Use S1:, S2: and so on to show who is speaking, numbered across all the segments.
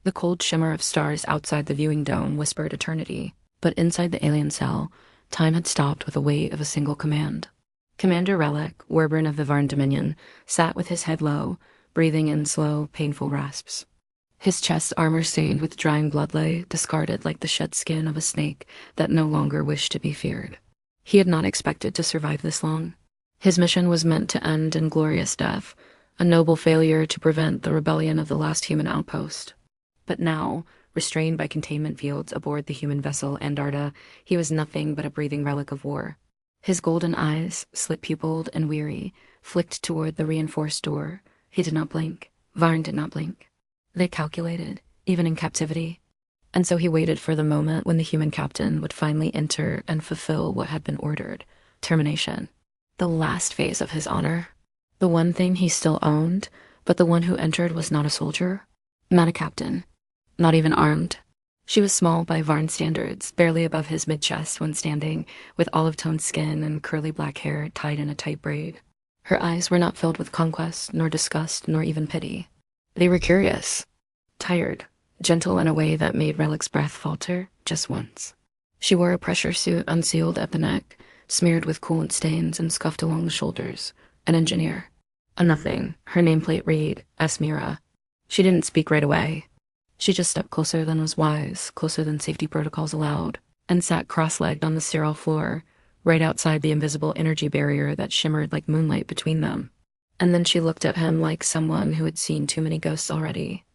S1: The cold shimmer of stars outside the viewing dome whispered eternity, but inside the alien cell, time had stopped with the weight of a single command. Commander Relek, Warburn of the Varn Dominion, sat with his head low, breathing in slow, painful rasps. His chest armor stained with drying blood lay discarded like the shed skin of a snake that no longer wished to be feared. He had not expected to survive this long. His mission was meant to end in glorious death, a noble failure to prevent the rebellion of the last human outpost. But now, restrained by containment fields aboard the human vessel Andarta, he was nothing but a breathing relic of war. His golden eyes, slit-pupilled and weary, flicked toward the reinforced door. He did not blink. Varn did not blink. They calculated, even in captivity. And so he waited for the moment when the human captain would finally enter and fulfill what had been ordered. Termination. The last phase of his honor. The one thing he still owned, but the one who entered was not a soldier. Not a captain. Not even armed. She was small by Varn standards, barely above his mid-chest when standing, with olive-toned skin and curly black hair tied in a tight braid. Her eyes were not filled with conquest, nor disgust, nor even pity. They were curious, tired, gentle in a way that made Relek's breath falter just once. She wore a pressure suit unsealed at the neck, smeared with coolant stains and scuffed along the shoulders. An engineer. A nothing. Her nameplate read, S. Mira. She didn't speak right away. She just stepped closer than was wise, closer than safety protocols allowed, and sat cross-legged on the sterile floor, right outside the invisible energy barrier that shimmered like moonlight between them. And then she looked at him like someone who had seen too many ghosts already.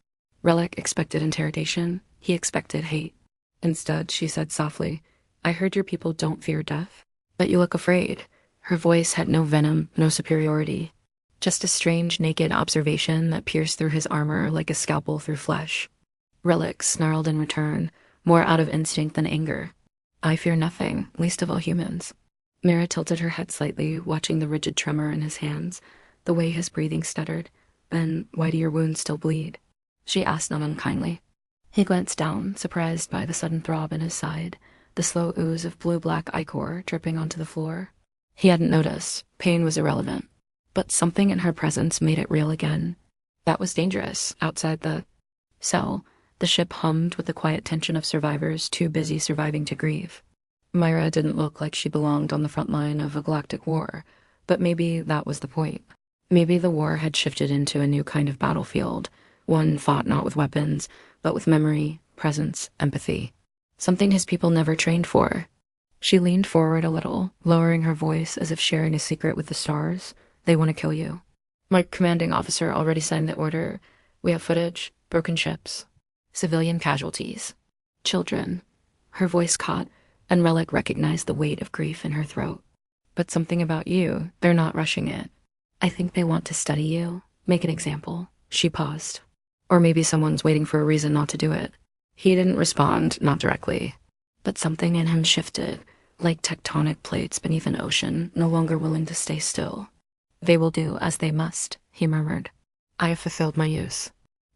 S1: Relek expected interrogation. He expected hate. Instead, she said softly, "I heard your people don't fear death, but you look afraid." Her voice had no venom, no superiority. Just a strange, naked observation that pierced through his armor like a scalpel through flesh. Relek snarled in return, more out of instinct than anger. "I fear nothing, least of all humans." Mira tilted her head slightly, watching the rigid tremor in his hands, the way his breathing stuttered. "Then why do your wounds still bleed?" she asked not unkindly. He glanced down, surprised by the sudden throb in his side, the slow ooze of blue-black ichor dripping onto the floor. He hadn't noticed. Pain was irrelevant. But something in her presence made it real again. That was dangerous. Outside the cell, the ship hummed with the quiet tension of survivors too busy surviving to grieve. Mira didn't look like she belonged on the front line of a galactic war, but maybe that was the point. Maybe the war had shifted into a new kind of battlefield, one fought not with weapons, but with memory, presence, empathy. Something his people never trained for. She leaned forward a little, lowering her voice as if sharing a secret with the stars. "They want to kill you. My commanding officer already signed the order. We have footage, broken ships, civilian casualties, children." Her voice caught, and Relek recognized the weight of grief in her throat. "But something about you, they're not rushing it. I think they want to study you, make an example." She paused. Or maybe someone's waiting for a reason not to do it. He didn't respond, not directly. But something in him shifted, like tectonic plates beneath an ocean, no longer willing to stay still. "They will do as they must," he murmured. "I have fulfilled my use."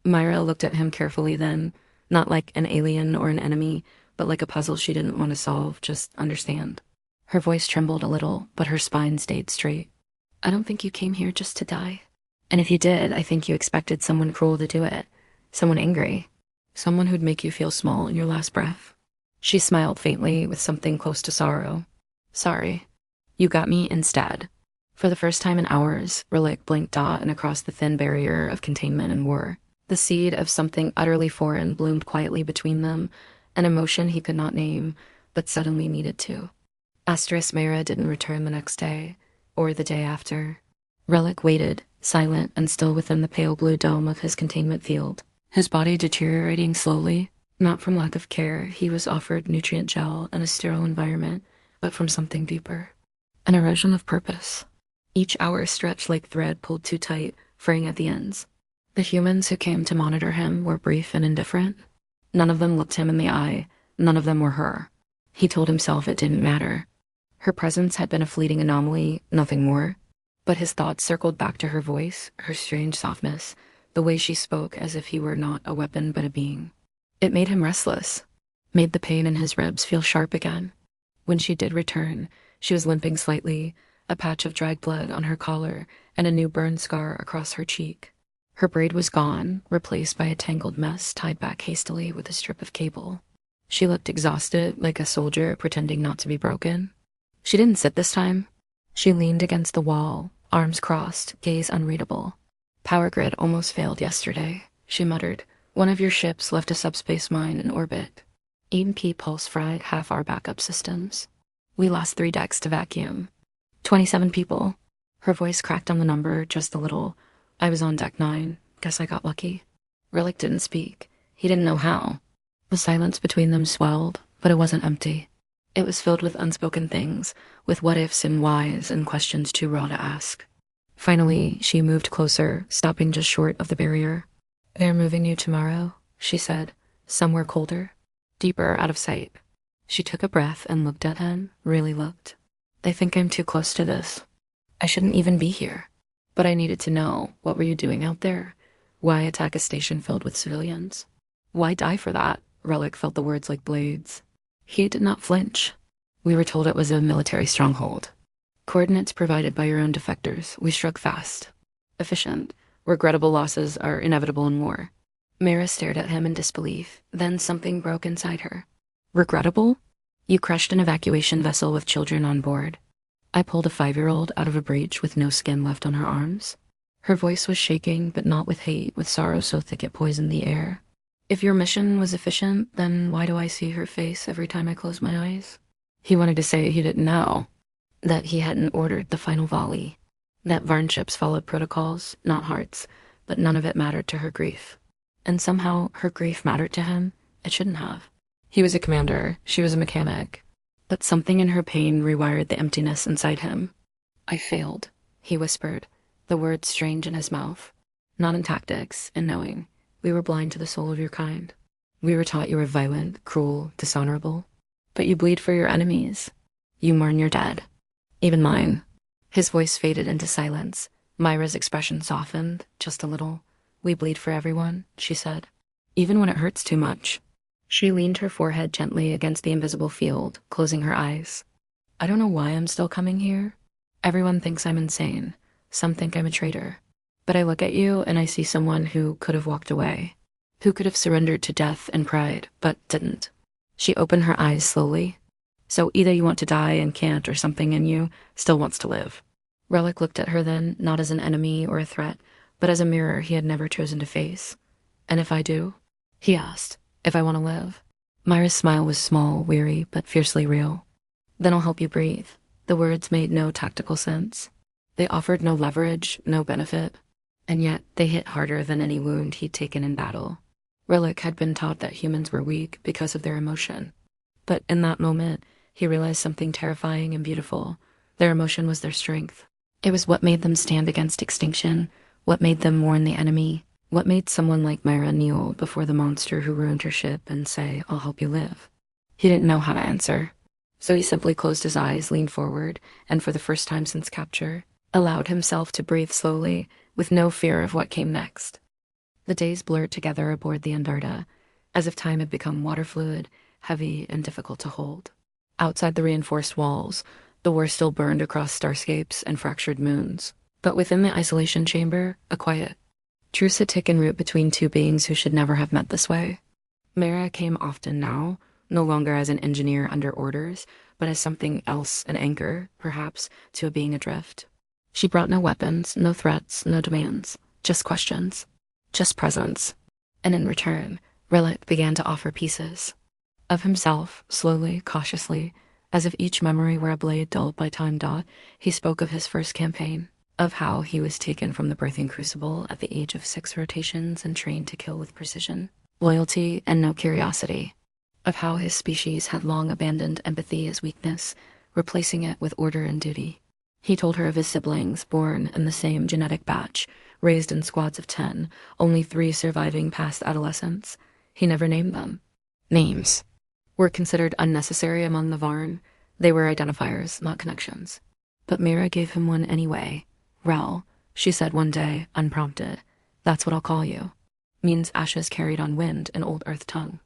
S1: Mira looked at him carefully then, not like an alien or an enemy, but like a puzzle she didn't want to solve, just understand. Her voice trembled a little, but her spine stayed straight. "I don't think you came here just to die. And if you did, I think you expected someone cruel to do it. Someone angry. Someone who'd make you feel small in your last breath." She smiled faintly with something close to sorrow. "Sorry. You got me instead." For the first time in hours, Relek blinked out and across the thin barrier of containment and war. The seed of something utterly foreign bloomed quietly between them, an emotion he could not name, but suddenly needed to. Asterisk Mira didn't return the next day, or the day after. Relek waited, silent and still within the pale blue dome of his containment field, his body deteriorating slowly, not from lack of care. He was offered nutrient gel and a sterile environment, but from something deeper. An erosion of purpose. Each hour stretched like thread pulled too tight, fraying at the ends. The humans who came to monitor him were brief and indifferent. None of them looked him in the eye. None of them were her. He told himself it didn't matter. Her presence had been a fleeting anomaly, nothing more. But his thoughts circled back to her voice, her strange softness, the way she spoke as if he were not a weapon but a being. It made him restless, made the pain in his ribs feel sharp again. When she did return, she was limping slightly, a patch of dried blood on her collar and a new burn scar across her cheek. Her braid was gone, replaced by a tangled mess tied back hastily with a strip of cable. She looked exhausted, like a soldier pretending not to be broken. She didn't sit this time. She leaned against the wall, arms crossed, gaze unreadable. Power grid almost failed yesterday, she muttered. One of your ships left a subspace mine in orbit. EMP pulse fried half our backup systems. We lost 3 decks to vacuum. 27 people. Her voice cracked on the number just a little. I was on deck 9. Guess I got lucky. Relek didn't speak. He didn't know how. The silence between them swelled, but it wasn't empty. It was filled with unspoken things, with what-ifs and whys and questions too raw to ask. Finally, she moved closer, stopping just short of the barrier. They're moving you tomorrow, she said, somewhere colder, deeper out of sight. She took a breath and looked at him, really looked. They think I'm too close to this. I shouldn't even be here. But I needed to know, what were you doing out there? Why attack a station filled with civilians? Why die for that? Relek felt the words like blades. He did not flinch. We were told it was a military stronghold. Coordinates provided by your own defectors. We struck fast. Efficient. Regrettable losses are inevitable in war. Mira stared at him in disbelief. Then something broke inside her. Regrettable? You crushed an evacuation vessel with children on board. I pulled a 5-year-old out of a breach with no skin left on her arms. Her voice was shaking, but not with hate, with sorrow so thick it poisoned the air. If your mission was efficient, then why do I see her face every time I close my eyes? He wanted to say he didn't know, that he hadn't ordered the final volley, that Varn ships followed protocols, not hearts, but none of it mattered to her grief. And somehow her grief mattered to him. It shouldn't have. He was a commander, she was a mechanic. But something in her pain rewired the emptiness inside him. I failed, he whispered, the words strange in his mouth. Not in tactics, in knowing. We were blind to the soul of your kind. We were taught you were violent, cruel, dishonorable. But you bleed for your enemies. You mourn your dead. Even mine. His voice faded into silence. Mira's expression softened, just a little. We bleed for everyone, she said. Even when it hurts too much. She leaned her forehead gently against the invisible field, closing her eyes. I don't know why I'm still coming here. Everyone thinks I'm insane. Some think I'm a traitor. But I look at you and I see someone who could have walked away, who could have surrendered to death and pride, but didn't. She opened her eyes slowly. So either you want to die and can't, or something in you still wants to live. Relek looked at her then, not as an enemy or a threat, but as a mirror he had never chosen to face. And if I do? He asked. If I want to live. Mira's smile was small, weary, but fiercely real. Then I'll help you breathe. The words made no tactical sense. They offered no leverage, no benefit. And yet they hit harder than any wound he'd taken in battle. Relek had been taught that humans were weak because of their emotion. But in that moment, he realized something terrifying and beautiful. Their emotion was their strength. It was what made them stand against extinction, what made them mourn the enemy, what made someone like Mira kneel before the monster who ruined her ship and say, I'll help you live? He didn't know how to answer. So he simply closed his eyes, leaned forward, and for the first time since capture, allowed himself to breathe slowly, with no fear of what came next. The days blurred together aboard the Andarta, as if time had become water fluid, heavy and difficult to hold. Outside the reinforced walls, the war still burned across starscapes and fractured moons. But within the isolation chamber, a quiet. Truce had taken root between two beings who should never have met this way. Mira came often now, no longer as an engineer under orders, but as something else, an anchor, perhaps, to a being adrift. She brought no weapons, no threats, no demands, just questions, just presence. And in return, Relek began to offer pieces. Of himself, slowly, cautiously, as if each memory were a blade dulled by time. He spoke of his first campaign. Of how he was taken from the birthing crucible at the age of 6 rotations and trained to kill with precision, loyalty, and no curiosity. Of how his species had long abandoned empathy as weakness, replacing it with order and duty. He told her of his siblings, born in the same genetic batch, raised in squads of 10, only 3 surviving past adolescence. He never named them. Names were considered unnecessary among the Varn. They were identifiers, not connections. But Mira gave him one anyway. Rel, she said one day, unprompted. That's what I'll call you. Means ashes carried on wind in old earth tongue.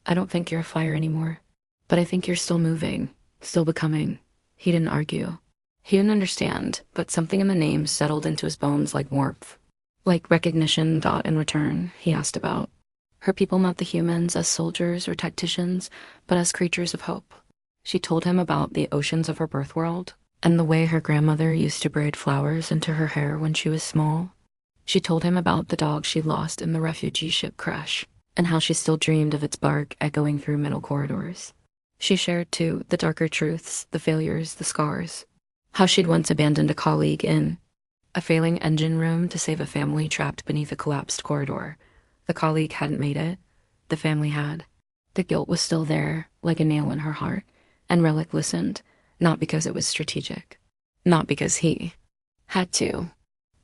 S1: I don't think you're a fire anymore. But I think you're still moving, still becoming. He didn't argue. He didn't understand, but something in the name settled into his bones like warmth. Like recognition, thought in return, he asked about. Her people not the humans as soldiers or tacticians, but as creatures of hope. She told him about the oceans of her birth world, and the way her grandmother used to braid flowers into her hair when she was small. She told him about the dog she lost in the refugee ship crash, and how she still dreamed of its bark echoing through middle corridors. She shared, too, the darker truths, the failures, the scars. How she'd once abandoned a colleague in a failing engine room to save a family trapped beneath a collapsed corridor. The colleague hadn't made it. The family had. The guilt was still there, like a nail in her heart, and Relek listened, not because it was strategic, not because he had to,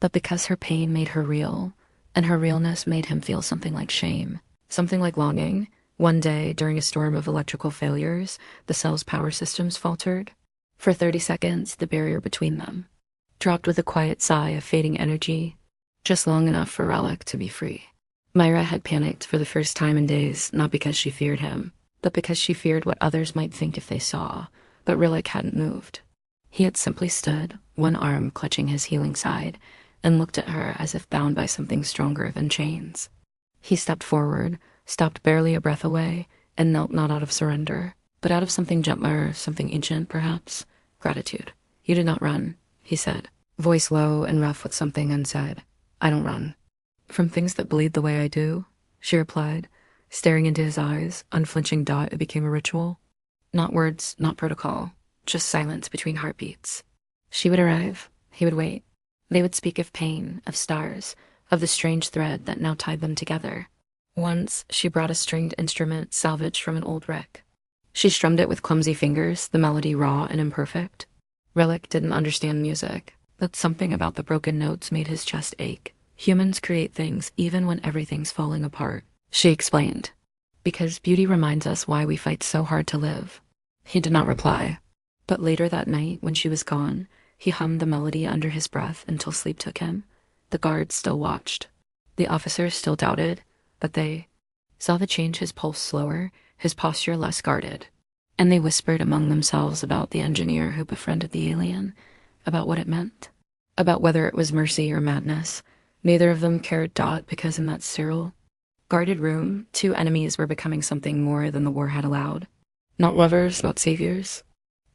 S1: but because her pain made her real, and her realness made him feel something like shame, something like longing. One day, during a storm of electrical failures, the cell's power systems faltered. For 30 seconds, the barrier between them dropped with a quiet sigh of fading energy, just long enough for Relek to be free. Mira had panicked for the first time in days, not because she feared him, but because she feared what others might think if they saw. But Relek hadn't moved. He had simply stood, one arm clutching his healing side, and looked at her as if bound by something stronger than chains. He stepped forward, stopped barely a breath away, and knelt not out of surrender, but out of something gentler, something ancient, perhaps. Gratitude. You did not run, he said, voice low and rough with something unsaid. I don't run. From things that bleed the way I do, she replied, staring into his eyes, unflinching dot. It became a ritual. Not words, not protocol, just silence between heartbeats. She would arrive. He would wait. They would speak of pain, of stars, of the strange thread that now tied them together. Once, she brought a stringed instrument salvaged from an old wreck. She strummed it with clumsy fingers, the melody raw and imperfect. Relek didn't understand music, but something about the broken notes made his chest ache. Humans create things even when everything's falling apart, she explained. Because beauty reminds us why we fight so hard to live. He did not reply. But later that night, when she was gone, he hummed the melody under his breath until sleep took him. The guards still watched. The officers still doubted, but they saw the change, his pulse slower, his posture less guarded. And they whispered among themselves about the engineer who befriended the alien, about what it meant, about whether it was mercy or madness. Neither of them cared dot because in that sterile, guarded room, two enemies were becoming something more than the war had allowed. Not lovers, not saviors.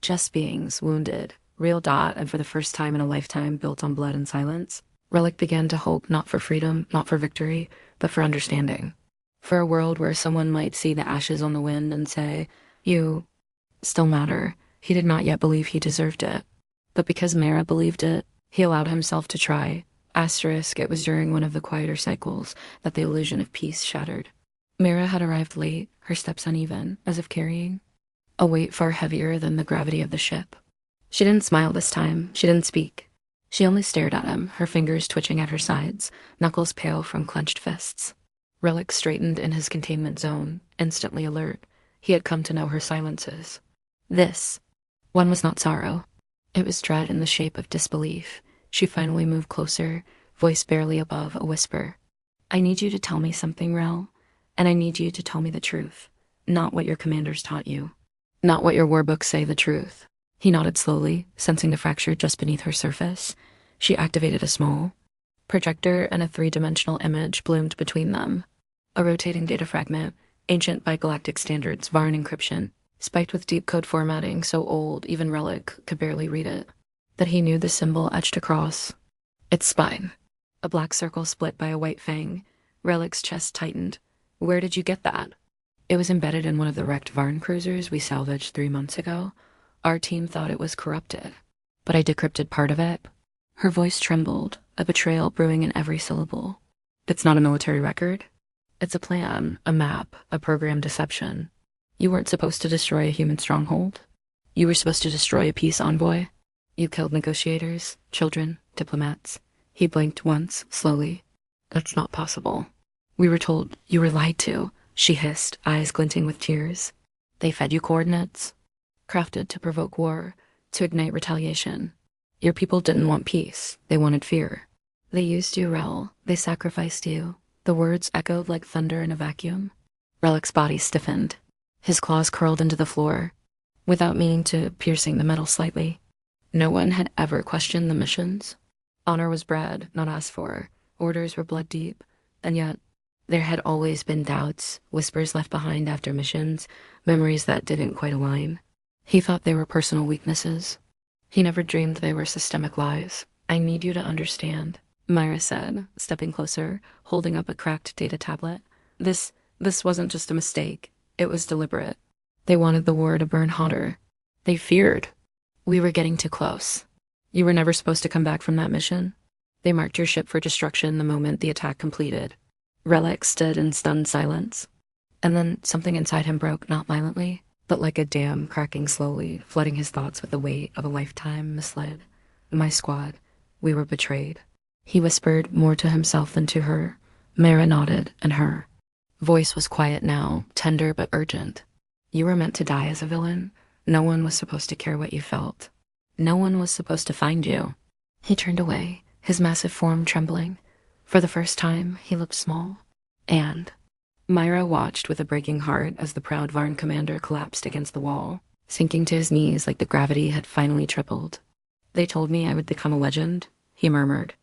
S1: Just beings, wounded, real dot, and for the first time in a lifetime built on blood and silence. Relek began to hope not for freedom, not for victory, but for understanding. For a world where someone might see the ashes on the wind and say, you still matter. He did not yet believe he deserved it. But because Mira believed it, he allowed himself to try. Asterisk, it was during one of the quieter cycles that the illusion of peace shattered. Mira had arrived late, her steps uneven, as if carrying a weight far heavier than the gravity of the ship. She didn't smile this time. She didn't speak. She only stared at him, her fingers twitching at her sides, knuckles pale from clenched fists. Relek straightened in his containment zone, instantly alert. He had come to know her silences. This one was not sorrow. It was dread in the shape of disbelief. She finally moved closer, voice barely above a whisper. I need you to tell me something, Rel, and I need you to tell me the truth. Not what your commanders taught you. Not what your war books say the truth. He nodded slowly, sensing the fracture just beneath her surface. She activated a small projector, and a three-dimensional image bloomed between them. A rotating data fragment, ancient by Galactic standards, Varn encryption, spiked with deep code formatting so old even Relek could barely read it. That he knew the symbol etched across its spine. A black circle split by a white fang. Relek's chest tightened. Where did you get that? It was embedded in one of the wrecked Varn cruisers we salvaged 3 months ago. Our team thought it was corrupted, but I decrypted part of it. Her voice trembled, a betrayal brewing in every syllable. It's not a military record. It's a plan, a map, a program deception. You weren't supposed to destroy a human stronghold. You were supposed to destroy a peace envoy. You killed negotiators, children, diplomats. He blinked once, slowly. That's not possible. We were told you were lied to, she hissed, eyes glinting with tears. They fed you coordinates, crafted to provoke war, to ignite retaliation. Your people didn't want peace. They wanted fear. They used you, Rel. They sacrificed you. The words echoed like thunder in a vacuum. Relek's body stiffened. His claws curled into the floor, without meaning to, piercing the metal slightly. No one had ever questioned the missions. Honor was bred, not asked for. Orders were blood deep, and yet there had always been doubts, whispers left behind after missions, memories that didn't quite align. He thought they were personal weaknesses. He never dreamed they were systemic lies. I need you to understand, Mira said, stepping closer, holding up a cracked data tablet. This wasn't just a mistake. It was deliberate. They wanted the war to burn hotter. They feared we were getting too close. You were never supposed to come back from that mission. They marked your ship for destruction the moment the attack completed. Relek stood in stunned silence. And then something inside him broke, not violently, but like a dam cracking slowly, flooding his thoughts with the weight of a lifetime misled. My squad, we were betrayed. He whispered more to himself than to her. Mira nodded, and her voice was quiet now, tender but urgent. You were meant to die as a villain. No one was supposed to care what you felt. No one was supposed to find you. He turned away, his massive form trembling. For the first time, he looked small. And Mira watched with a breaking heart as the proud Varn commander collapsed against the wall, sinking to his knees like the gravity had finally tripled. They told me I would become a legend, he murmured.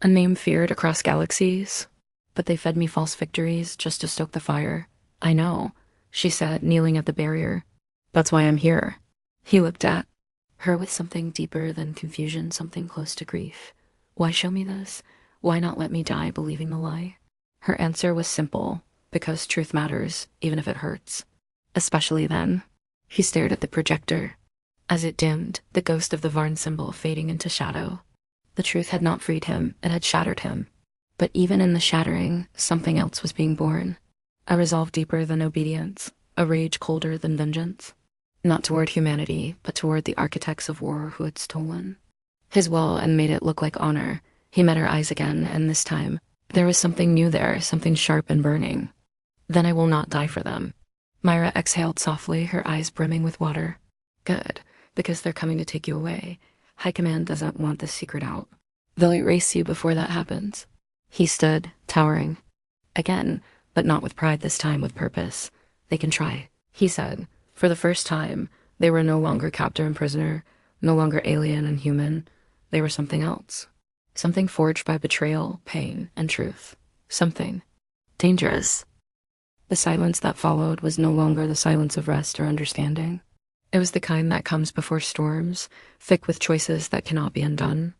S1: A name feared across galaxies. But they fed me false victories just to stoke the fire. I know, she said, kneeling at the barrier. That's why I'm here. He looked at her with something deeper than confusion, something close to grief. Why show me this? Why not let me die believing the lie? Her answer was simple, because truth matters, even if it hurts. Especially then. He stared at the projector. As it dimmed, the ghost of the Varn symbol fading into shadow. The truth had not freed him, it had shattered him. But even in the shattering, something else was being born. A resolve deeper than obedience, a rage colder than vengeance. Not toward humanity, but toward the architects of war who had stolen his will and made it look like honor. He met her eyes again, and this time, there was something new there, something sharp and burning. Then I will not die for them. Mira exhaled softly, her eyes brimming with water. Good, because they're coming to take you away. High Command doesn't want this secret out. They'll erase you before that happens. He stood, towering. Again, but not with pride this time, with purpose. They can try, he said. For the first time, they were no longer captor and prisoner, no longer alien and human. They were something else. Something forged by betrayal, pain, and truth. Something dangerous. The silence that followed was no longer the silence of rest or understanding. It was the kind that comes before storms, thick with choices that cannot be undone.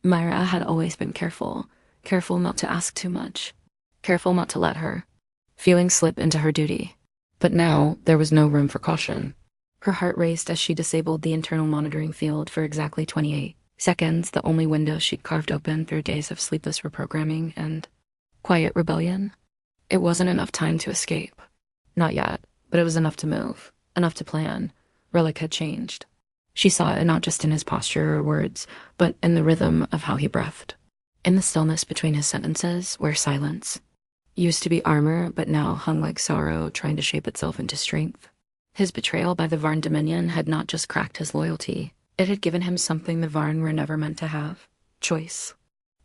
S1: Mira had always been careful not to ask too much, careful not to let her feelings slip into her duty. But now, there was no room for caution. Her heart raced as she disabled the internal monitoring field for exactly 28 seconds, the only window she'd carved open through days of sleepless reprogramming and quiet rebellion. It wasn't enough time to escape. Not yet, but it was enough to move, enough to plan. Relek had changed. She saw it not just in his posture or words, but in the rhythm of how he breathed. In the stillness between his sentences, where silence used to be armor, but now hung like sorrow, trying to shape itself into strength. His betrayal by the Varn Dominion had not just cracked his loyalty. It had given him something the Varn were never meant to have. Choice.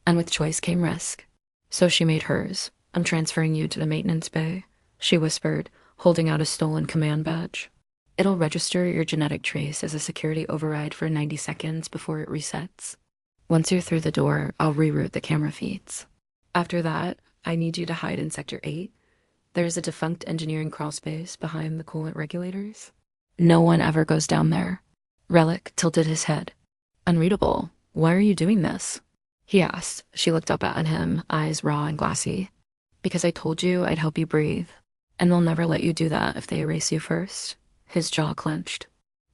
S1: And with choice came risk. So she made hers. I'm transferring you to the maintenance bay, she whispered, holding out a stolen command badge. It'll register your genetic trace as a security override for 90 seconds before it resets. Once you're through the door, I'll reroute the camera feeds. After that, I need you to hide in Sector 8. There's a defunct engineering crawlspace behind the coolant regulators. No one ever goes down there. Relek tilted his head. Unreadable. Why are you doing this? He asked. She looked up at him, eyes raw and glassy. Because I told you I'd help you breathe. And they'll never let you do that if they erase you first. His jaw clenched.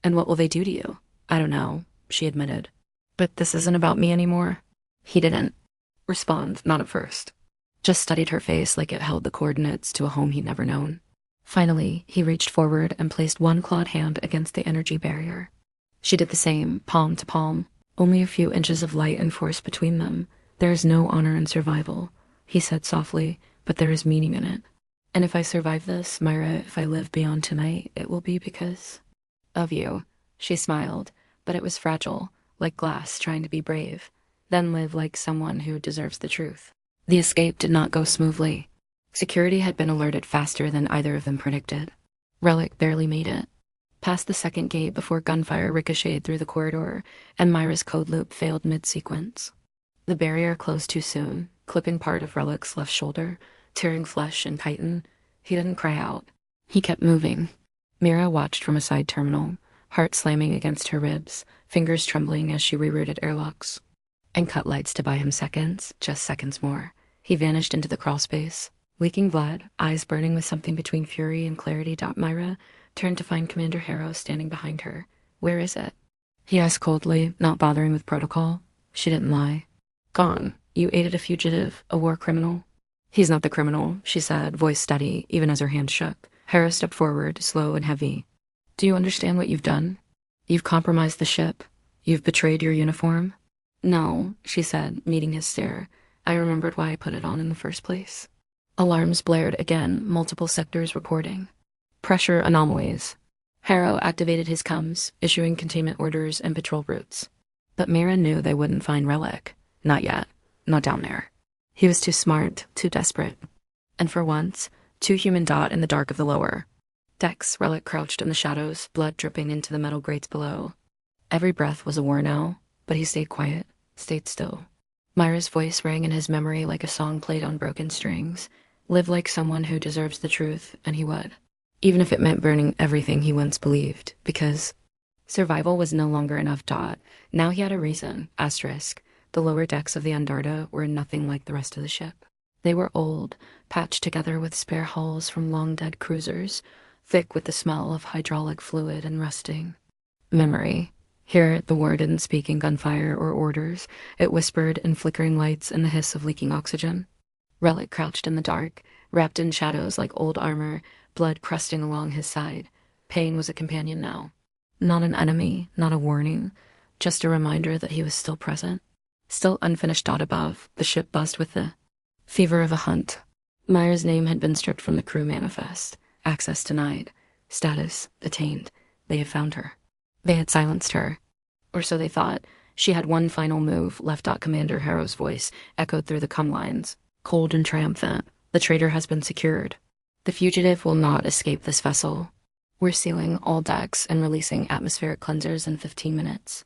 S1: And what will they do to you? I don't know, she admitted. But this isn't about me anymore. He didn't respond, not at first. Just studied her face like it held the coordinates to a home he'd never known. Finally, he reached forward and placed one clawed hand against the energy barrier. She did the same, palm to palm, only a few inches of light and force between them. There is no honor in survival, he said softly, but there is meaning in it. And if I survive this, Mira, if I live beyond tonight, it will be because of you. She smiled, but it was fragile, like glass trying to be brave, then live like someone who deserves the truth. The escape did not go smoothly. Security had been alerted faster than either of them predicted. Relek barely made it. Past the second gate before gunfire ricocheted through the corridor, and Myra's code loop failed mid-sequence. The barrier closed too soon, clipping part of Relek's left shoulder, tearing flesh and chitin. He didn't cry out. He kept moving. Mira watched from a side terminal, heart slamming against her ribs, fingers trembling as she rerouted airlocks. And cut lights to buy him seconds, just seconds more. He vanished into the crawl space. Leaking blood, eyes burning with something between fury and clarity. Mira turned to find Commander Harrow standing behind her. "Where is it?" he asked coldly, not bothering with protocol. She didn't lie. "Gone. You aided a fugitive, a war criminal." "He's not the criminal," she said, voice steady, even as her hand shook. Harrow stepped forward, slow and heavy. "Do you understand what you've done? You've compromised the ship. You've betrayed your uniform." "No," she said, meeting his stare. "I remembered why I put it on in the first place." Alarms blared again, multiple sectors reporting. Pressure anomalies. Harrow activated his comms, issuing containment orders and patrol routes. But Mira knew they wouldn't find Relek. Not yet. Not down there. He was too smart, too desperate. And for once, too human. In the dark of the lower decks, Relek crouched in the shadows, blood dripping into the metal grates below. Every breath was a war now, but he stayed quiet, stayed still. Mira's voice rang in his memory like a song played on broken strings. Live like someone who deserves the truth, and he would. Even if it meant burning everything he once believed, because survival was no longer enough. Now he had a reason. Asterisk. The lower decks of the Andarta were nothing like the rest of the ship. They were old, patched together with spare hulls from long-dead cruisers, thick with the smell of hydraulic fluid and rusting. Memory. Here, the war didn't speak in gunfire or orders. It whispered in flickering lights and the hiss of leaking oxygen. Relek crouched in the dark, wrapped in shadows like old armor, blood crusting along his side. Pain was a companion now. Not an enemy, not a warning, just a reminder that he was still present. Still unfinished. Above, the ship buzzed with the fever of a hunt. Mira's name had been stripped from the crew manifest. Access denied. Status detained. They had found her. They had silenced her. Or so they thought. She had one final move left. Commander Harrow's voice echoed through the comm lines, cold and triumphant. "The traitor has been secured. The fugitive will not escape this vessel. We're sealing all decks and releasing atmospheric cleansers in 15 minutes.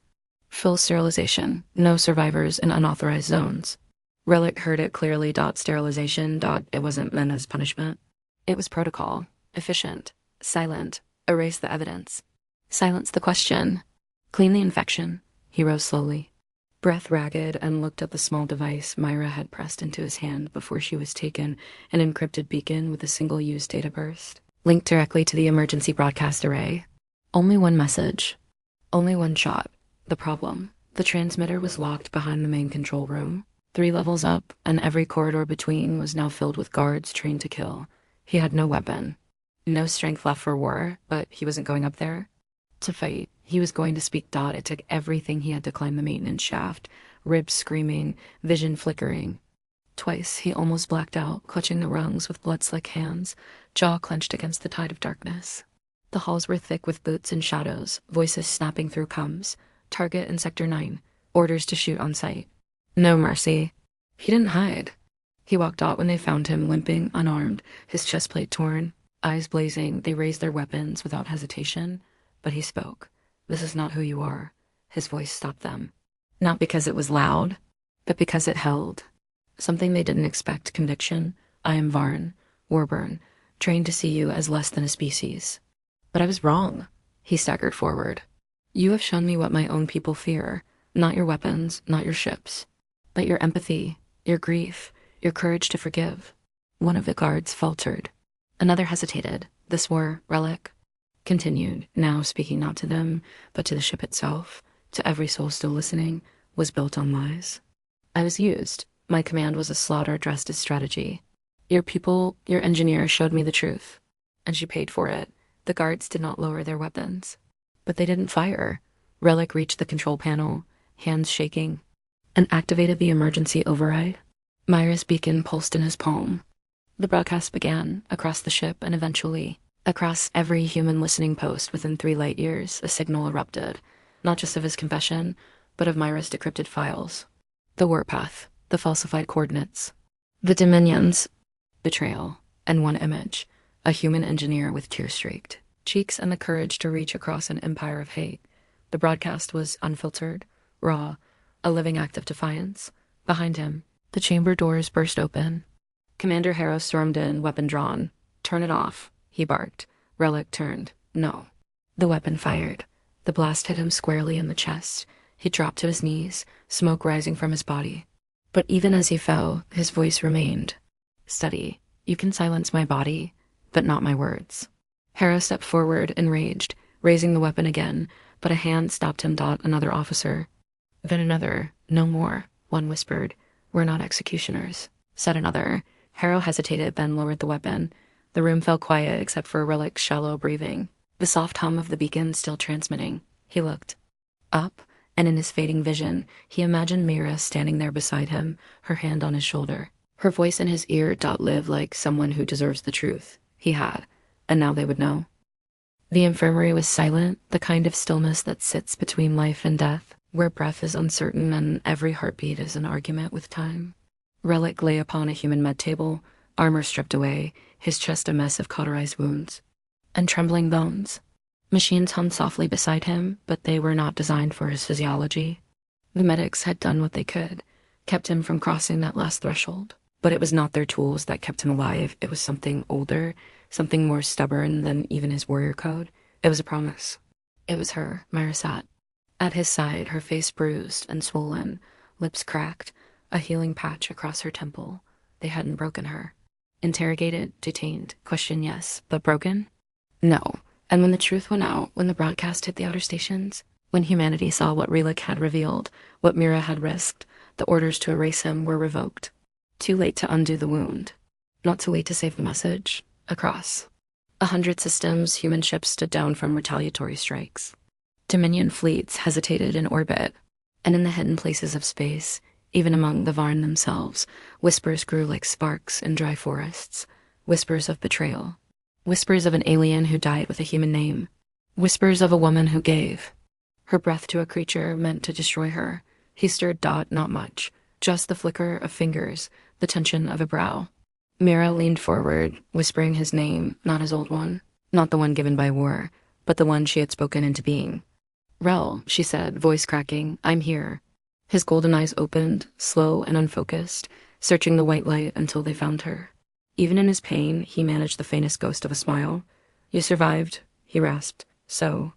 S1: Full sterilization. No survivors in unauthorized zones." Relek heard it clearly. Sterilization. It wasn't meant as punishment. It was protocol. Efficient. Silent. Erase the evidence. Silence the question. Clean the infection. He rose slowly, breath ragged, and looked at the small device Mira had pressed into his hand before she was taken, an encrypted beacon with a single-use data burst, linked directly to the emergency broadcast array. Only one message. Only one shot. The problem. The transmitter was locked behind the main control room. 3 levels up, and every corridor between was now filled with guards trained to kill. He had no weapon. No strength left for war, but he wasn't going up there to fight. He was going to speak. It took everything he had to climb the maintenance shaft, ribs screaming, vision flickering. Twice he almost blacked out, clutching the rungs with blood-slick hands, jaw clenched against the tide of darkness. The halls were thick with boots and shadows, voices snapping through comms. Target in Sector 9. Orders to shoot on sight. No mercy. He didn't hide. He walked out when they found him, limping, unarmed, his chest plate torn. Eyes blazing, they raised their weapons without hesitation. But he spoke. "This is not who you are." His voice stopped them. Not because it was loud, but because it held something they didn't expect. Conviction. "I am Varn, Warburn, trained to see you as less than a species. But I was wrong." He staggered forward. "You have shown me what my own people fear. Not your weapons, not your ships, but your empathy, your grief, your courage to forgive." One of the guards faltered. Another hesitated. "This war, Relek," continued, now speaking not to them, but to the ship itself, to every soul still listening, was built on lies. "I was used. My command was a slaughter dressed as strategy. Your people, your engineer showed me the truth, and she paid for it." The guards did not lower their weapons, but they didn't fire. Relek reached the control panel, hands shaking, and activated the emergency override. Mira's beacon pulsed in his palm. The broadcast began, across the ship, and eventually, across every human listening post within 3 light years, a signal erupted, not just of his confession, but of Mira's decrypted files. The warpath, the falsified coordinates, the Dominion's betrayal, and one image, a human engineer with tear-streaked cheeks and the courage to reach across an empire of hate. The broadcast was unfiltered, raw, a living act of defiance. Behind him, The chamber doors burst open. Commander Harrow stormed in, weapon drawn. "Turn it off," he barked. Relek turned. "No." The weapon fired. The blast hit him squarely in the chest. He dropped to his knees, smoke rising from his body. But even as he fell, his voice remained. "Steady. You can silence my body, but not my words." Harrow stepped forward, enraged, raising the weapon again, but a hand stopped him. Another officer. Then another. "No more," one whispered. "We're not executioners," said another. Harrow hesitated, then lowered the weapon. The room fell quiet except for Relek's shallow breathing, the soft hum of the beacon still transmitting. He looked up, and in his fading vision, he imagined Mira standing there beside him, her hand on his shoulder. Her voice in his ear. "Live like someone who deserves the truth." He had, and now they would know. The infirmary was silent, the kind of stillness that sits between life and death, where breath is uncertain and every heartbeat is an argument with time. Relek lay upon a human med table, armor stripped away, his chest a mess of cauterized wounds and trembling bones. Machines hummed softly beside him, but they were not designed for his physiology. The medics had done what they could, kept him from crossing that last threshold. But it was not their tools that kept him alive. It was something older, something more stubborn than even his warrior code. It was a promise. It was her. Mira sat at his side, her face bruised and swollen, lips cracked, a healing patch across her temple. They hadn't broken her. Interrogated, detained, questioned, yes, but broken? No. And when the truth went out, when the broadcast hit the outer stations, when humanity saw what Relek had revealed, what Mira had risked, the orders to erase him were revoked. Too late to undo the wound. Not too late to save the message. Across 100 systems, human ships stood down from retaliatory strikes. Dominion fleets hesitated in orbit. And in the hidden places of space, even among the Varn themselves, whispers grew like sparks in dry forests. Whispers of betrayal. Whispers of an alien who died with a human name. Whispers of a woman who gave her breath to a creature meant to destroy her. He stirred. Not much. Just the flicker of fingers, the tension of a brow. Mira leaned forward, whispering his name, not his old one. Not the one given by war, but the one she had spoken into being. "Rel," she said, voice cracking, "I'm here." His golden eyes opened, slow and unfocused, searching the white light until they found her. Even in his pain, he managed the faintest ghost of a smile. "You survived," he rasped. "So."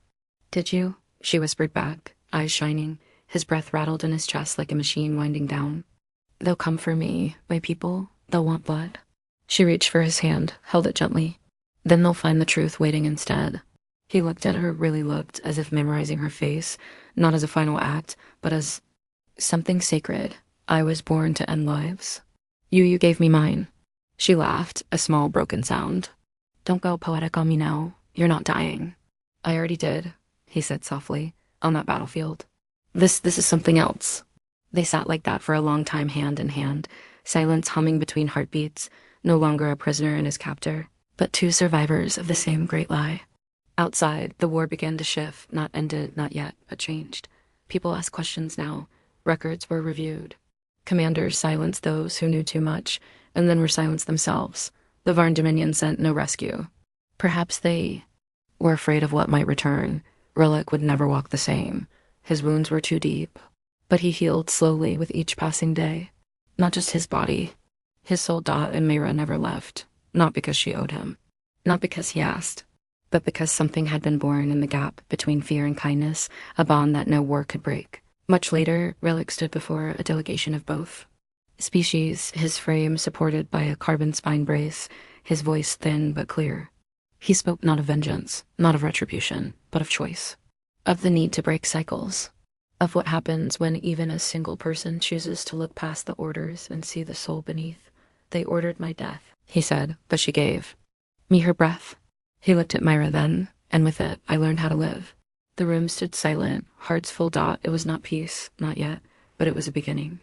S1: "Did you?" she whispered back, eyes shining. His breath rattled in his chest like a machine winding down. "They'll come for me, my people. They'll want blood." She reached for his hand, held it gently. "Then they'll find the truth waiting instead." He looked at her, really looked, as if memorizing her face, not as a final act, but as something sacred. "I was born to end lives. You gave me mine." She laughed, a small broken sound. "Don't go poetic on me now. You're not dying." "I already did," he said softly, "on that battlefield. This is something else." They sat like that for a long time, hand in hand, silence humming between heartbeats, no longer a prisoner and his captor, but two survivors of the same great lie. Outside, the war began to shift, not ended, not yet, but changed. People asked questions now. Records were reviewed. Commanders silenced those who knew too much, and then were silenced themselves. The Varn Dominion sent no rescue. Perhaps they were afraid of what might return. Relek would never walk the same. His wounds were too deep. But he healed slowly with each passing day. Not just his body. His soul. And Mira never left. Not because she owed him. Not because he asked. But because something had been born in the gap between fear and kindness, a bond that no war could break. Much later, Relek stood before a delegation of both species, his frame supported by a carbon spine brace, his voice thin but clear. He spoke not of vengeance, not of retribution, but of choice. Of the need to break cycles. Of what happens when even a single person chooses to look past the orders and see the soul beneath. "They ordered my death," he said, but she gave me her breath. He looked at Mira then, and with it, I learned how to live. The room stood silent, hearts full. It was not peace, not yet, but it was a beginning.